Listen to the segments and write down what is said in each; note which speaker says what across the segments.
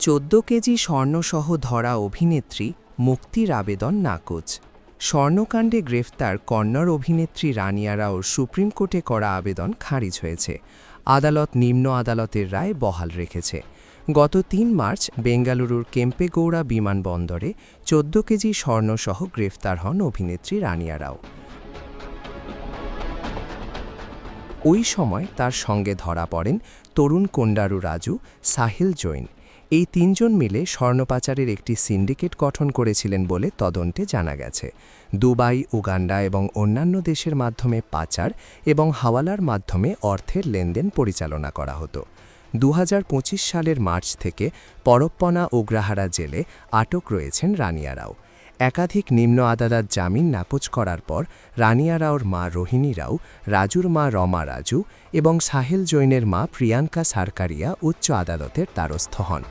Speaker 1: 14 KG স্বর্ণসহ ধরা অভিনেত্রী মুক্তির আবেদন নাকচ। স্বর্ণকাণ্ডে গ্রেফতার কন্নড় অভিনেত্রী রানিয়া রাওর সুপ্রিম কোর্টে করা আবেদন খারিজ হয়েছে। আদালত নিম্ন আদালতের রায় বহাল রেখেছে। গত ৩ মার্চ বেঙ্গালুরুর কেম্পেগৌড়া বিমানবন্দরে 14 কেজি স্বর্ণসহ গ্রেফতার হন অভিনেত্রী রানিয়া রাও। ওই সময় তার সঙ্গে ধরা পড়েন তরুণ কোন্ডারু রাজু, সাহিল জৈন। এই ৩ জন মিলে স্বর্ণপাচারের একটি সিন্ডিকেট গঠন করেছিলেন বলে তদন্তে জানা গেছে। দুবাই, উগান্ডা এবং অন্যান্য দেশের মাধ্যমে পাচার এবং হাওয়ালার মাধ্যমে অর্থের লেনদেন পরিচালনা করা হতো। 2025 সালের মার্চ থেকে পরপ্পনা ওগ্রাহারা জেলে আটক রয়েছেন রানিয়া রাও। একাধিক নিম্ন আদালত জামিন নাকচ করার পর রানিয়া রাওর মা রোহিণী রাও, রাজুর মা রমা রাজু এবং সাহিল জৈনের মা প্রিয়াঙ্কা সারকারিয়া উচ্চ আদালতের দ্বারস্থ হন।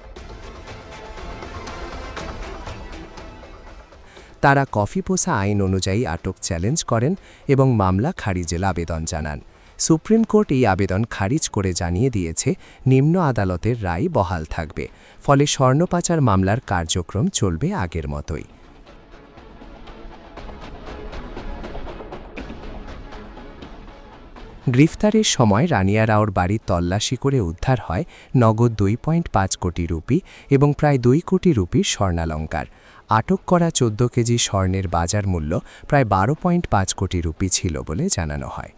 Speaker 1: তারা কফিপোসা আইন অনুযায়ী আটক চ্যালেঞ্জ করেন এবং মামলা খারিজের আবেদন জানান। সুপ্রিম কোর্ট এই আবেদন খারিজ করে জানিয়ে দিয়েছে নিম্ন আদালতের রায় বহাল থাকবে, ফলে স্বর্ণপাচার মামলার কার্যক্রম চলবে আগের মতোই। গ্রেফতারের সময় রানিয়া রাওর বাড়ি তল্লাশি করে উদ্ধার হয় নগদ 2.5 কোটি রুপি এবং প্রায় 2 কোটি রুপির স্বর্ণালঙ্কার। আটক করা 14 কেজি স্বর্ণের বাজার মূল্য প্রায় 12.5 কোটি রুপি ছিল বলে জানানো হয়।